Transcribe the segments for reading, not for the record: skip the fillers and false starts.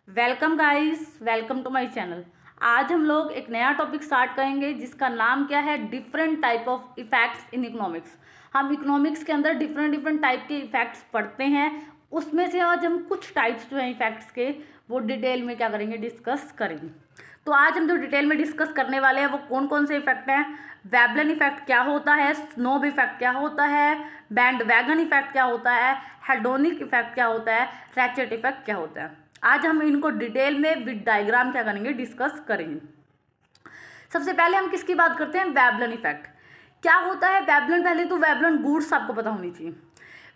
Welcome guys, welcome to my channel. आज हम लोग एक नया टॉपिक स्टार्ट करेंगे जिसका नाम क्या है, different type of effects in economics. हम इकोनॉमिक्स के अंदर डिफरेंट डिफरेंट टाइप के इफेक्ट्स पढ़ते हैं, उसमें से आज हम कुछ टाइप्स जो हैं इफेक्ट्स के वो डिटेल में क्या करेंगे, डिस्कस करेंगे। तो आज हम जो डिटेल में डिस्कस करने वाले हैं वो कौन कौन से इफेक्ट हैं। वेबलन इफेक्ट क्या होता है, स्नोब इफेक्ट क्या होता है, बैंड वैगन इफेक्ट क्या होता है, हेडोनिक इफेक्ट क्या होता है, रैचेट इफेक्ट क्या होता है। आज हम इनको डिटेल में विद डायग्राम क्या करेंगे, डिस्कस करेंगे। सबसे पहले हम किसकी बात करते हैं, वेबलन इफेक्ट। क्या होता है वेबलन, पहले तो वेबलन गुड्स आपको पता होनी चाहिए।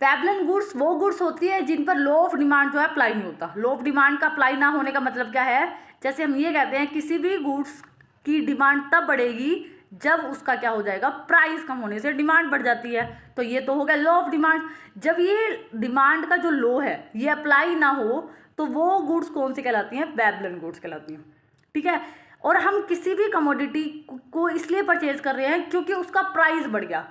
वेबलन गुड्स वो गुड्स होती है जिन पर लॉ ऑफ डिमांड जो है अप्लाई नहीं होता। लॉ ऑफ डिमांड का अप्लाई ना होने का मतलब क्या है, जैसे हम ये कहते हैं किसी भी गुड्स की डिमांड तब बढ़ेगी जब उसका क्या हो जाएगा, प्राइस कम होने से डिमांड बढ़ जाती है। तो ये तो हो गया लॉ ऑफ डिमांड। जब ये डिमांड का जो लॉ है ये अप्लाई ना हो तो वो गुड्स कौन सी कहलाती हैं, वेबलन गुड्स कहलाती हैं। ठीक है। और हम किसी भी कमोडिटी को इसलिए परचेज कर रहे हैं क्योंकि उसका प्राइस बढ़ गया।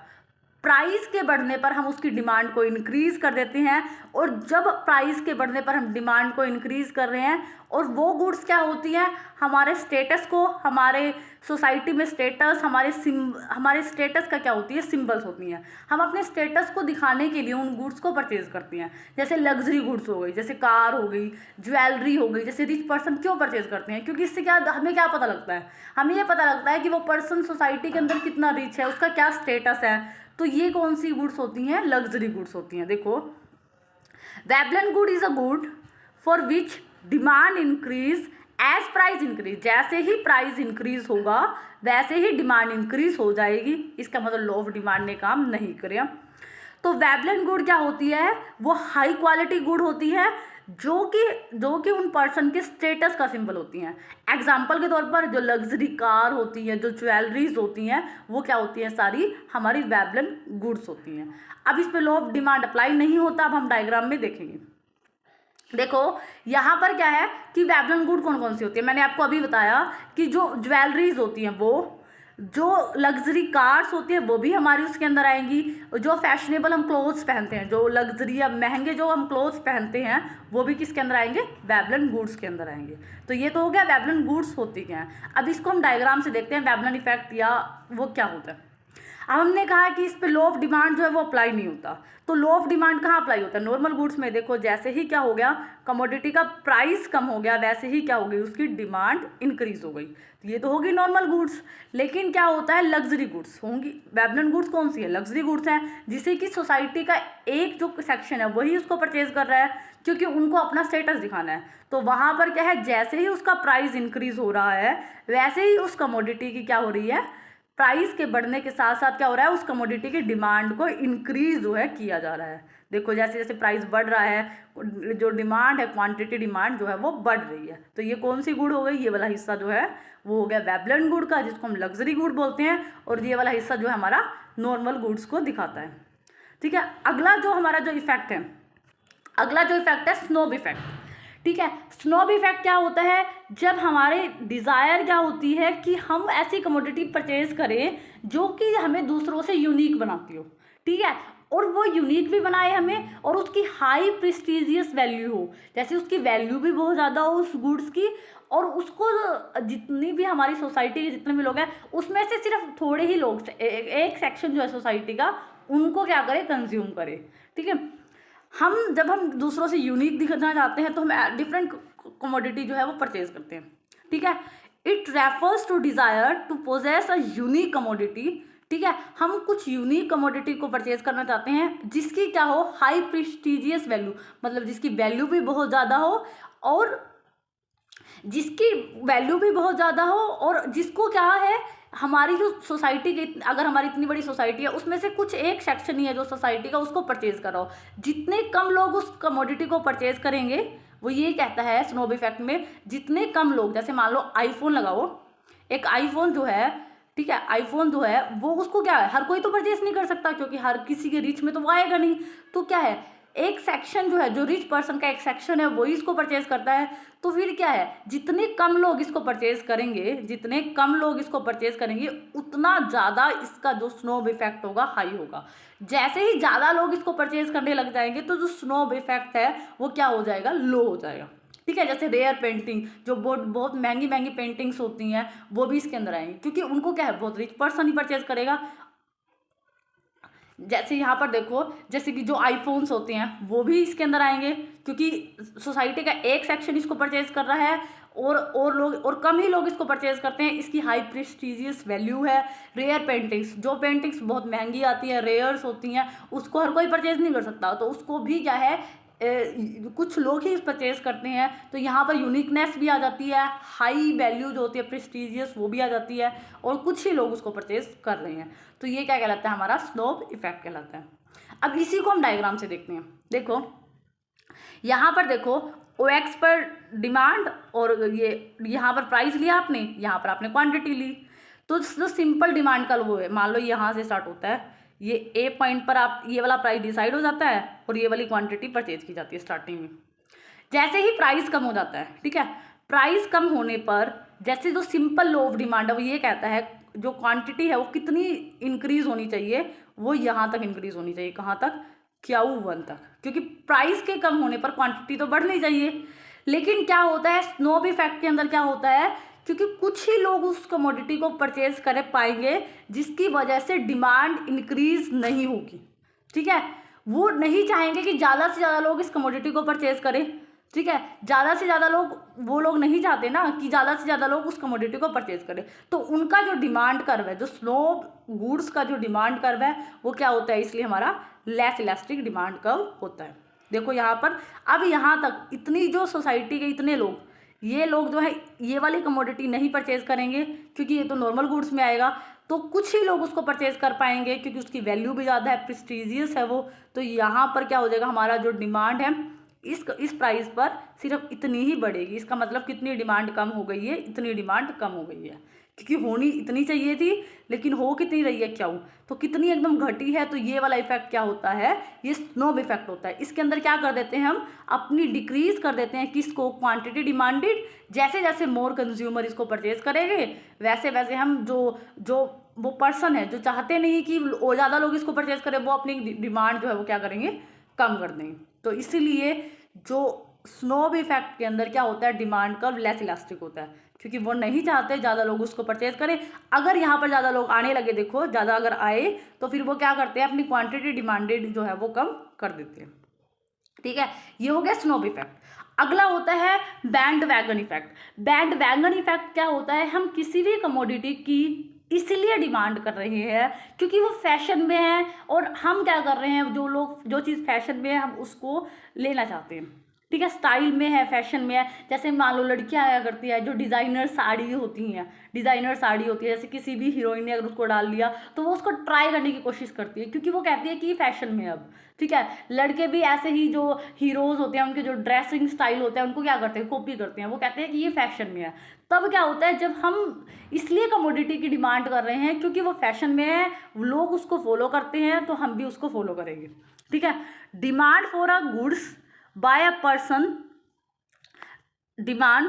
प्राइस के बढ़ने पर हम उसकी डिमांड को इंक्रीज कर देते हैं, और जब प्राइस के बढ़ने पर हम डिमांड को इंक्रीज कर रहे हैं, और वो गुड्स क्या होती हैं, हमारे स्टेटस को, हमारे सोसाइटी में स्टेटस, हमारे स्टेटस का क्या होती है, सिंबल्स होती हैं। हम अपने स्टेटस को दिखाने के लिए उन गुड्स को परचेज करते हैं। जैसे लग्जरी गुड्स हो गई, जैसे कार हो गई, ज्वेलरी हो गई। जैसे रिच पर्सन क्यों परचेज करते हैं, क्योंकि इससे क्या हमें क्या पता लगता है, हमें ये पता लगता है कि वो पर्सन सोसाइटी के अंदर कितना रिच है, उसका क्या स्टेटस है। तो ये कौन सी गुड्स होती हैं, लग्जरी गुड्स होती हैं। देखो, Veblen good is a good for which demand increase as price increase. जैसे ही प्राइस इंक्रीज होगा वैसे ही डिमांड इंक्रीज हो जाएगी। इसका मतलब लॉ ऑफ डिमांड ने काम नहीं करे। तो वेबलन गुड क्या होती है, वो हाई क्वालिटी गुड होती है जो कि उन पर्सन के स्टेटस का सिंबल होती हैं। एग्जाम्पल के तौर पर जो लग्जरी कार होती है, जो ज्वेलरीज होती हैं, वो क्या होती हैं, सारी हमारी वेबलन गुड्स होती हैं। अब इस पे लॉ ऑफ डिमांड अप्लाई नहीं होता, अब हम डायग्राम में देखेंगे। देखो यहाँ पर क्या है कि वेबलन गुड कौन कौन सी होती है। मैंने आपको अभी बताया कि जो ज्वेलरीज होती हैं, वो जो लग्जरी कार्स होती है वो भी हमारी उसके अंदर आएंगी। जो फैशनेबल हम क्लोथ्स पहनते हैं, जो लग्जरी या महंगे जो हम क्लोथ्स पहनते हैं, वो भी किसके अंदर आएंगे, वेबलन गुड्स के अंदर आएंगे। तो ये तो हो गया वेबलन गुड्स होती क्या हैं। अब इसको हम डायग्राम से देखते हैं, वेबलन इफेक्ट या वो क्या होता है। अब हमने कहा कि इस पे लॉ ऑफ डिमांड जो है वो अप्लाई नहीं होता। तो लॉ ऑफ डिमांड कहाँ अप्लाई होता है, नॉर्मल गुड्स में। देखो जैसे ही क्या हो गया, कमोडिटी का प्राइस कम हो गया, वैसे ही क्या हो गई, उसकी डिमांड इंक्रीज हो गई। तो ये तो होगी नॉर्मल गुड्स। लेकिन क्या होता है, लग्जरी गुड्स होंगी। वेबलन गुड्स कौन सी है, लग्जरी गुड्स हैं, जिसे कि सोसाइटी का एक जो सेक्शन है वही उसको परचेज कर रहा है, क्योंकि उनको अपना स्टेटस दिखाना है। तो वहाँ पर क्या है, जैसे ही उसका प्राइस इंक्रीज हो रहा है वैसे ही उस कमोडिटी की क्या हो रही है, प्राइस के बढ़ने के साथ साथ क्या हो रहा है, उस कमोडिटी की डिमांड को इंक्रीज जो है किया जा रहा है। देखो जैसे जैसे प्राइस बढ़ रहा है, जो डिमांड है, क्वांटिटी डिमांड जो है वो बढ़ रही है। तो ये कौन सी गुड हो गई, ये वाला हिस्सा जो है वो हो गया वेबलन गुड का, जिसको हम लग्जरी गुड बोलते हैं। और ये वाला हिस्सा जो है हमारा नॉर्मल गुड्स को दिखाता है। ठीक है। अगला जो हमारा जो इफेक्ट है, अगला जो इफेक्ट है स्नोब इफेक्ट। ठीक है। स्नोब इफेक्ट क्या होता है, जब हमारे डिज़ायर क्या होती है कि हम ऐसी कमोडिटी परचेज करें जो कि हमें दूसरों से यूनिक बनाती हो। ठीक है। और वो यूनिक भी बनाए हमें, और उसकी हाई प्रेस्टीजियस वैल्यू हो, जैसे उसकी वैल्यू भी बहुत ज़्यादा हो उस गुड्स की, और उसको जितनी भी हमारी सोसाइटी के जितने भी लोग हैं उसमें से सिर्फ थोड़े ही लोग, एक सेक्शन जो है सोसाइटी का, उनको क्या करे, कंज्यूम करे। ठीक है। जब हम दूसरों से यूनिक दिखना चाहते हैं तो हम डिफरेंट कमोडिटी जो है वो परचेज करते हैं। ठीक है। It refers to desire to possess a unique commodity. ठीक है। हम कुछ यूनिक कमोडिटी को परचेज करना चाहते हैं जिसकी क्या हो, हाई प्रेस्टीजियस वैल्यू, मतलब जिसकी वैल्यू भी बहुत ज़्यादा हो, और जिसको क्या है, हमारी जो सोसाइटी की, अगर हमारी इतनी बड़ी सोसाइटी है उसमें से कुछ एक सेक्शन ही है जो सोसाइटी का उसको परचेज कर रहा हो। जितने कम लोग उस कमोडिटी को परचेज करेंगे, वो ये कहता है स्नोब इफेक्ट में, जितने कम लोग, जैसे मान लो आईफोन लगाओ, एक आईफोन जो है, ठीक है, आईफोन जो है वो उसको क्या है, हर कोई तो परचेज नहीं कर सकता, क्योंकि हर किसी के रिच में तो वो आएगा नहीं। तो क्या है, एक सेक्शन जो है, जो रिच पर्सन का एक सेक्शन है वही इसको परचेज करता है। तो फिर क्या है, जितने कम लोग इसको परचेज करेंगे, उतना ज़्यादा इसका जो स्नोब इफेक्ट होगा हाई होगा। जैसे ही ज़्यादा लोग इसको परचेज करने लग जाएंगे तो जो स्नोब इफेक्ट है वो क्या हो जाएगा, लो हो जाएगा। ठीक है। जैसे रेयर पेंटिंग, जो बहुत बहुत महंगी महंगी पेंटिंग्स होती हैं, वो भी इसके अंदर आएंगी, क्योंकि उनको क्या है, बहुत रिच पर्सन ही परचेज करेगा। जैसे यहाँ पर देखो, जैसे कि जो आईफोन्स होते हैं वो भी इसके अंदर आएंगे, क्योंकि सोसाइटी का एक सेक्शन इसको परचेज कर रहा है और लोग, और कम ही लोग इसको परचेज करते हैं। इसकी हाई प्रेस्टीजियस वैल्यू है। रेयर पेंटिंग्स, जो पेंटिंग्स बहुत महंगी आती हैं, रेयर्स होती हैं, उसको हर कोई परचेज नहीं कर सकता, तो उसको भी क्या है, कुछ लोग ही परचेज करते हैं। तो यहाँ पर यूनिकनेस भी आ जाती है, हाई वैल्यू जो होती है प्रेस्टीजियस वो भी आ जाती है, और कुछ ही लोग उसको परचेज कर रहे हैं। तो ये क्या कहलाता है, हमारा स्नोब इफेक्ट कहलाता है। अब इसी को हम डायग्राम से देखते हैं। देखो यहाँ पर देखो, OX पर डिमांड और ये यहाँ पर प्राइस लिया आपने, यहाँ पर आपने क्वांटिटी ली। तो जो सिंपल डिमांड का वो है, मान लो यहाँ से स्टार्ट होता है, ये A पॉइंट पर आप ये वाला प्राइस डिसाइड हो जाता है और ये वाली क्वांटिटी परचेज की जाती है स्टार्टिंग में। जैसे ही प्राइस कम हो जाता है, ठीक है, प्राइस कम होने पर जैसे जो सिंपल लॉ ऑफ डिमांड है वो ये कहता है जो क्वांटिटी है वो कितनी इंक्रीज होनी चाहिए, वो यहाँ तक इंक्रीज होनी चाहिए, कहाँ तक, Q1 तक, क्योंकि प्राइस के कम होने पर क्वांटिटी तो बढ़नी चाहिए। लेकिन क्या होता है, स्नोब इफेक्ट के अंदर क्या होता है, क्योंकि कुछ ही लोग उस कमोडिटी को परचेज कर पाएंगे, जिसकी वजह से डिमांड इंक्रीज नहीं होगी, ठीक है। वो नहीं चाहेंगे कि ज़्यादा से ज़्यादा लोग इस कमोडिटी को परचेज करें, ठीक है। ज़्यादा से ज़्यादा लोग, वो लोग नहीं चाहते ना कि ज़्यादा से ज़्यादा लोग उस कमोडिटी को परचेज करें। तो उनका जो डिमांड कर्व है, जो स्नोब गुड्स का जो डिमांड कर्व है वो क्या होता है, इसलिए हमारा लेस इलास्टिक डिमांड कर्व होता है। देखो यहाँ पर, अब यहाँ तक इतनी जो सोसाइटी के इतने लोग, ये लोग जो है ये वाली कमोडिटी नहीं परचेज करेंगे, क्योंकि ये तो नॉर्मल गुड्स में आएगा। तो कुछ ही लोग उसको परचेज कर पाएंगे, क्योंकि उसकी वैल्यू भी ज़्यादा है, प्रेस्टीजियस है वो। तो यहाँ पर क्या हो जाएगा, हमारा जो डिमांड है इस प्राइस पर सिर्फ इतनी ही बढ़ेगी। इसका मतलब कितनी डिमांड कम हो गई है, इतनी डिमांड कम हो गई है, क्योंकि होनी इतनी चाहिए थी लेकिन हो कितनी रही है, क्यों, तो कितनी एकदम घटी है। तो ये वाला इफेक्ट क्या होता है, ये स्नोब इफेक्ट होता है। इसके अंदर क्या कर देते हैं हम, अपनी डिक्रीज कर देते हैं किसको, क्वांटिटी डिमांडेड। जैसे जैसे मोर कंज्यूमर इसको परचेज करेंगे, वैसे वैसे हम जो वो पर्सन है जो चाहते नहीं कि ज़्यादा लोग इसको परचेज करें, वो अपनी डिमांड जो है वो क्या करेंगे, कम कर देंगे। तो इसीलिए जो स्नोब इफेक्ट के अंदर क्या होता है, डिमांड कर्व लेस इलास्टिक होता है, क्योंकि वो नहीं चाहते ज़्यादा लोग उसको परचेज करें। अगर यहाँ पर ज़्यादा लोग आने लगे, देखो ज़्यादा अगर आए तो फिर वो क्या करते हैं, अपनी क्वांटिटी डिमांडेड जो है वो कम कर देते हैं, ठीक है। ये हो गया स्नोब इफेक्ट। अगला होता है band wagon effect. Band wagon effect क्या होता है, हम किसी भी कमोडिटी की इसलिए डिमांड कर रहे हैं क्योंकि वो फैशन में है, और हम क्या कर रहे हैं, जो लोग जो चीज़ फैशन में है हम उसको लेना चाहते हैं, ठीक है, स्टाइल में है, फैशन में है। जैसे मान लो लड़कियां आया करती है, जो डिज़ाइनर साड़ी होती हैं, डिज़ाइनर साड़ी होती है, जैसे किसी भी हीरोइन ने अगर उसको डाल लिया तो वो उसको ट्राई करने की कोशिश करती है, क्योंकि वो कहती है कि फैशन में अब, ठीक है। लड़के भी ऐसे ही, जो हीरोज़ होते हैं उनके जो ड्रेसिंग स्टाइल होता है उनको क्या करते हैं, कॉपी करते हैं, वो कहते हैं कि ये फैशन में है। तब क्या होता है, जब हम इसलिए कमोडिटी की डिमांड कर रहे हैं क्योंकि वो फैशन में है, लोग उसको फॉलो करते हैं, तो हम भी उसको फॉलो करेंगे, ठीक है। Demand for a goods by a person, demand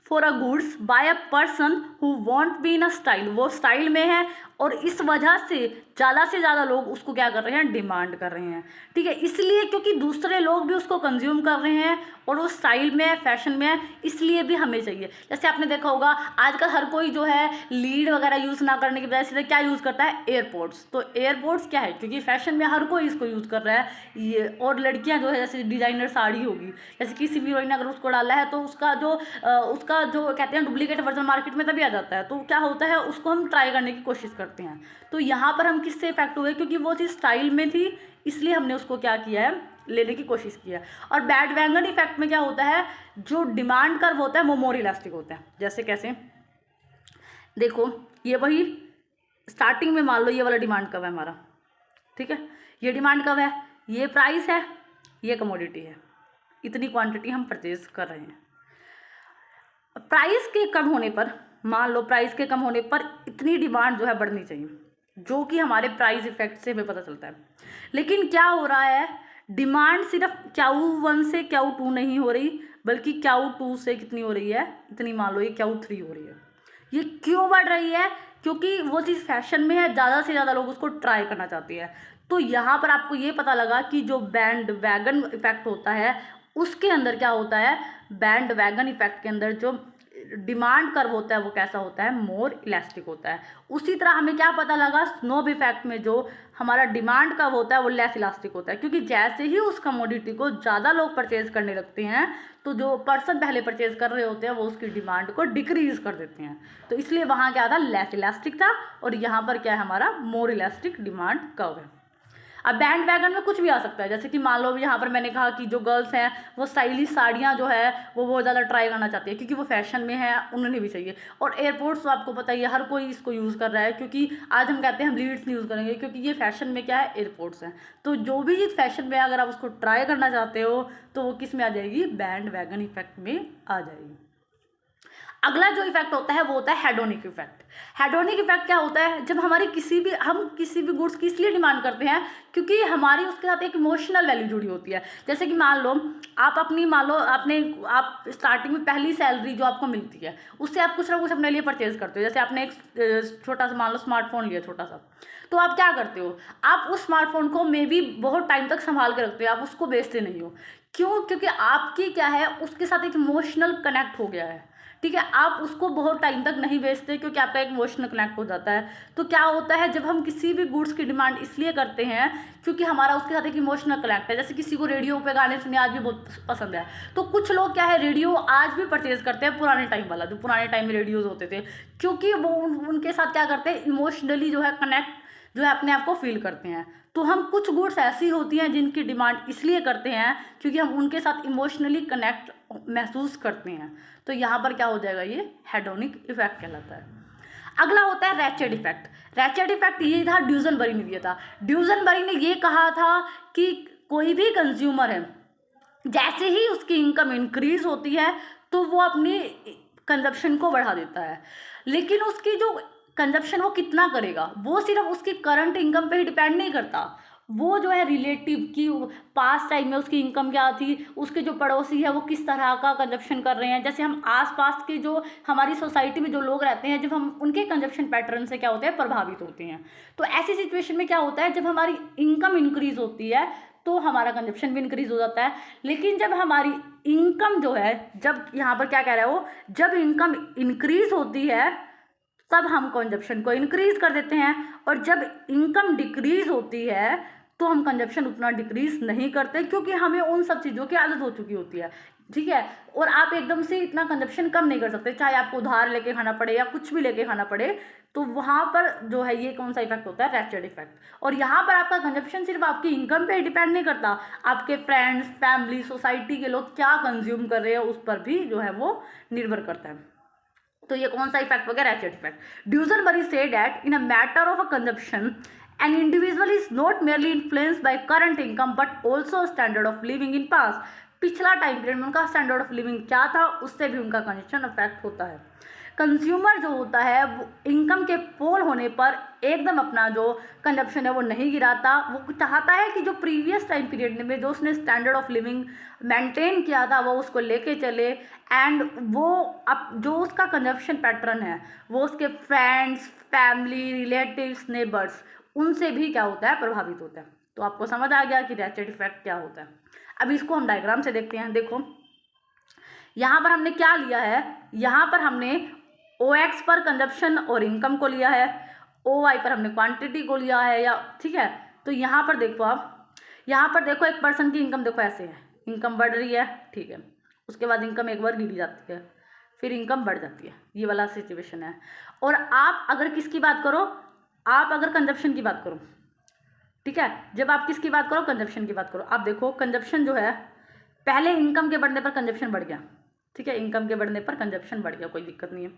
for a goods by a person who won't be in a style, वो स्टाइल में है और इस वजह से ज़्यादा लोग उसको क्या कर रहे हैं, डिमांड कर रहे हैं, ठीक है। इसलिए क्योंकि दूसरे लोग भी उसको कंज्यूम कर रहे हैं और वो स्टाइल में है, फैशन में है, इसलिए भी हमें चाहिए। जैसे आपने देखा होगा आजकल हर कोई जो है लीड वगैरह यूज़ ना करने की बजाय सीधे क्या यूज़ करता है, एयरपोर्ट्स। तो एयरपोर्ट्स क्या है, क्योंकि फैशन में हर कोई इसको यूज़ कर रहा है ये। और लड़कियाँ जो है, जैसे डिज़ाइनर साड़ी होगी, जैसे किसी भी हीरोइन ने अगर उसको डाला है तो उसका जो कहते हैं डुप्लीकेट वर्जन मार्केट में तभी आ जाता है। तो क्या होता है, उसको हम ट्राई करने की कोशिश करते हैं। तो यहाँ पर हम किससे इफेक्ट हुए, क्योंकि वो चीज़ स्टाइल में थी इसलिए हमने उसको क्या किया है, लेने की कोशिश की है। और बैड वैगन इफेक्ट में क्या होता है, जो डिमांड कर्व होता है वो मोर इलास्टिक होता है। जैसे कैसे, देखो ये वही स्टार्टिंग में मान लो ये वाला डिमांड कर्व है हमारा, ठीक है, ये डिमांड कर्व है, ये प्राइस है, ये कमोडिटी है, इतनी क्वांटिटी हम परचेज कर रहे हैं। प्राइस के कम होने पर, मान लो प्राइस के कम होने पर इतनी डिमांड जो है बढ़नी चाहिए, जो कि हमारे प्राइस इफेक्ट से हमें पता चलता है। लेकिन क्या हो रहा है, डिमांड सिर्फ Q1 से Q2 नहीं हो रही, बल्कि Q2 से कितनी हो रही है, इतनी, मान लो ये Q3 हो रही है। ये क्यों बढ़ रही है, क्योंकि वो चीज़ फैशन में है, ज़्यादा से ज़्यादा लोग उसको ट्राई करना चाहते हैं। तो यहाँ पर आपको ये पता लगा कि जो बैंड वैगन इफेक्ट होता है उसके अंदर क्या होता है, बैंड वैगन इफेक्ट के अंदर जो डिमांड कर्व होता है वो कैसा होता है, मोर इलास्टिक होता है। उसी तरह हमें क्या पता लगा, स्नोब इफेक्ट में जो हमारा डिमांड कर्व होता है वो लेस इलास्टिक होता है, क्योंकि जैसे ही उस कमोडिटी को ज़्यादा लोग परचेज करने लगते हैं तो जो पर्सन पहले परचेज कर रहे होते हैं वो उसकी डिमांड को डिक्रीज कर देते हैं। तो इसलिए वहाँ क्या था, लेस इलास्टिक था, और यहाँ पर क्या है, हमारा मोर इलास्टिक डिमांड कर्व है। अब बैंड वैगन में कुछ भी आ सकता है, जैसे कि मान लो यहाँ पर मैंने कहा कि जो गर्ल्स हैं वो स्टाइलिश साड़ियाँ जो है वो बहुत ज़्यादा ट्राई करना चाहती है क्योंकि वो फैशन में है, उन्हें भी चाहिए। और एयरपोर्ट्स तो आपको पता ही है, हर कोई इसको यूज़ कर रहा है, क्योंकि आज हम कहते हैं हम लीड्स नहीं यूज़ करेंगे क्योंकि ये फैशन में क्या है, एयरपोर्ट्स हैं। तो जो भी चीज़ फैशन में अगर आप उसको ट्राई करना चाहते हो तो वो किस में आ जाएगी, बैंड वैगन इफेक्ट में आ जाएगी। अगला जो इफेक्ट होता है वो होता है हेडोनिक इफेक्ट। हेडोनिक इफेक्ट क्या होता है, जब हमारी हम किसी भी गुड्स की इसलिए डिमांड करते हैं क्योंकि हमारी उसके साथ एक इमोशनल वैल्यू जुड़ी होती है। जैसे कि मान लो आप स्टार्टिंग में पहली सैलरी जो आपको मिलती है उससे आप कुछ ना कुछ अपने लिए परचेज करते हो। जैसे आपने एक छोटा सा मान लो स्मार्टफोन लिया छोटा सा, तो आप क्या करते हो, आप उस स्मार्टफोन को मे बी बहुत टाइम तक संभाल के रखते हो, आप उसको बेचते नहीं हो। क्यों? क्योंकि आपकी क्या है, उसके साथ एक इमोशनल कनेक्ट हो गया है। ठीक है, आप उसको बहुत टाइम तक नहीं बेचते क्योंकि आपका एक इमोशनल कनेक्ट हो जाता है। तो क्या होता है, जब हम किसी भी गुड्स की डिमांड इसलिए करते हैं क्योंकि हमारा उसके साथ एक इमोशनल कनेक्ट है। जैसे किसी को रेडियो पे गाने सुनने आज भी बहुत पसंद है, तो कुछ लोग क्या है, रेडियो आज भी परचेज करते हैं, पुराने टाइम वाला जो पुराने टाइम में रेडियोज होते थे, क्योंकि वो उनके साथ क्या करते हैं, इमोशनली जो है कनेक्ट जो है अपने आप को फील करते हैं। तो हम कुछ गुड्स ऐसी होती हैं जिनकी डिमांड इसलिए करते हैं क्योंकि हम उनके साथ इमोशनली कनेक्ट महसूस करते हैं। तो यहाँ पर क्या हो जाएगा, ये हेडोनिक इफेक्ट कहलाता है। अगला होता है रैचेट इफेक्ट। रैचेट इफेक्ट ये था, ड्यूजनबरी ने दिया था। ड्यूजनबरी ने ये कहा था कि कोई भी कंज्यूमर है, जैसे ही उसकी इनकम इंक्रीज होती है तो वो अपनी कंजप्शन को बढ़ा देता है, लेकिन उसकी जो कंजप्शन वो कितना करेगा वो सिर्फ उसकी करंट इनकम पे ही डिपेंड नहीं करता। वो जो है रिलेटिव की पास टाइम में उसकी इनकम क्या थी, उसके जो पड़ोसी है वो किस तरह का कंजप्शन कर रहे हैं, जैसे हम आसपास के जो हमारी सोसाइटी में जो लोग रहते हैं, जब हम उनके कंजप्शन पैटर्न से क्या होते हैं, प्रभावित होते हैं। तो ऐसी सिचुएशन में क्या होता है, जब हमारी इनकम इंक्रीज होती है तो हमारा कंजप्शन भी इंक्रीज हो जाता है। लेकिन जब हमारी इनकम जो है, जब यहाँ पर क्या कह रहा है वो, जब इनकम इंक्रीज होती है तब हम कंजप्शन को इंक्रीज कर देते हैं, और जब इनकम डिक्रीज होती है तो हम कंजप्शन उतना डिक्रीज नहीं करते क्योंकि हमें उन सब चीज़ों की आदत हो चुकी होती है। ठीक है, और आप एकदम से इतना कंजप्शन कम नहीं कर सकते, चाहे आपको उधार लेके खाना पड़े या कुछ भी लेके खाना पड़े। तो वहाँ पर जो है ये कौन सा इफेक्ट होता है, रैचेट इफेक्ट। और यहाँ पर आपका कंजप्शन सिर्फ आपकी इनकम पे डिपेंड नहीं करता, आपके फ्रेंड्स, फैमिली, सोसाइटी के लोग क्या कंज्यूम कर रहे हैं उस पर भी जो है वो निर्भर करता है। तो ये कौन सा इफेक्ट हो गया, ratchet effect. Duesenberry said that in a matter of a consumption an individual is not merely influenced by current income but also standard of living in past। पिछला टाइम पीरियड में उनका स्टैंडर्ड ऑफ लिविंग क्या था उससे भी उनका consumption affect होता है। कंज्यूमर जो होता है वो इनकम के फॉल होने पर एकदम अपना जो कंजप्शन है वो नहीं गिराता, वो चाहता है कि जो प्रीवियस टाइम पीरियड में जो उसने स्टैंडर्ड ऑफ लिविंग मेंटेन किया था वो उसको लेके चले, एंड वो अब जो उसका कंजप्शन पैटर्न है वो उसके फ्रेंड्स, फैमिली, रिलेटिव्स, नेबर्स उनसे भी क्या होता है, प्रभावित होता है। तो आपको समझ आ गया कि रैचेट इफेक्ट क्या होता है। अब इसको हम डायग्राम से देखते हैं। देखो यहाँ पर हमने क्या लिया है, यहाँ पर हमने OX पर कंजप्शन और इनकम को लिया है, OY पर हमने क्वांटिटी को लिया है, या ठीक है। तो यहाँ पर देखो आप, यहाँ पर देखो एक पर्सन की इनकम देखो ऐसे है, इनकम बढ़ रही है, ठीक है, उसके बाद इनकम एक बार गिर जाती है, फिर इनकम बढ़ जाती है, ये वाला सिचुएशन है। और आप अगर किसकी बात करो, आप अगर कंजप्शन की बात करो, ठीक है, जब आप किसकी बात करो, कंजप्शन की बात करो, आप देखो कंजप्शन जो है पहले इनकम के बढ़ने पर कंजप्शन बढ़ गया, ठीक है, इनकम के बढ़ने पर कंजप्शन बढ़ गया, कोई दिक्कत नहीं है,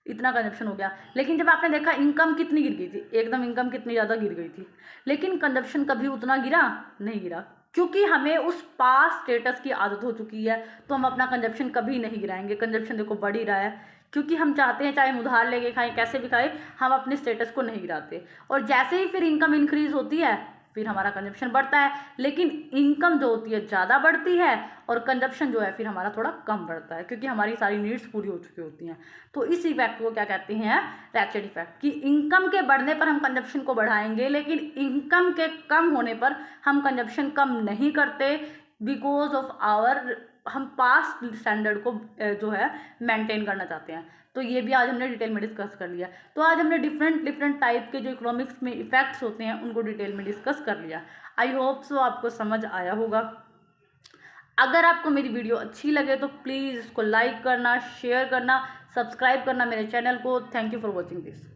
इतना कंजप्शन हो गया। लेकिन जब आपने देखा इनकम कितनी गिर गई थी, एकदम इनकम कितनी ज़्यादा गिर गई थी, लेकिन कंजप्शन कभी उतना गिरा नहीं, गिरा, क्योंकि हमें उस पास स्टेटस की आदत हो चुकी है, तो हम अपना कंजप्शन कभी नहीं गिराएंगे। कंजप्शन देखो बढ़ ही रहा है क्योंकि हम चाहते हैं चाहे हम उधार लेके खाएं, कैसे भी खाएं, हम अपने स्टेटस को नहीं गिराते। और जैसे ही फिर इनकम इंक्रीज होती है फिर हमारा कंजप्शन बढ़ता है, लेकिन इनकम जो होती है ज़्यादा बढ़ती है और कंजप्शन जो है फिर हमारा थोड़ा कम बढ़ता है, क्योंकि हमारी सारी नीड्स पूरी हो चुकी होती हैं। तो इस इफेक्ट को क्या कहते हैं, रैचेट इफेक्ट, कि इनकम के बढ़ने पर हम कंजप्शन को बढ़ाएंगे लेकिन इनकम के कम होने पर हम कंजप्शन कम नहीं करते, बिकॉज ऑफ आवर हम पास्ट स्टैंडर्ड को जो है मेंटेन करना चाहते हैं। तो ये भी आज हमने डिटेल में डिस्कस कर लिया। तो आज हमने डिफरेंट टाइप के जो इकोनॉमिक्स में इफेक्ट्स होते हैं उनको डिटेल में डिस्कस कर लिया। आई होप सो आपको समझ आया होगा। अगर आपको मेरी वीडियो अच्छी लगे तो प्लीज़ इसको लाइक करना, शेयर करना, सब्सक्राइब करना मेरे चैनल को। Thank you for watching this.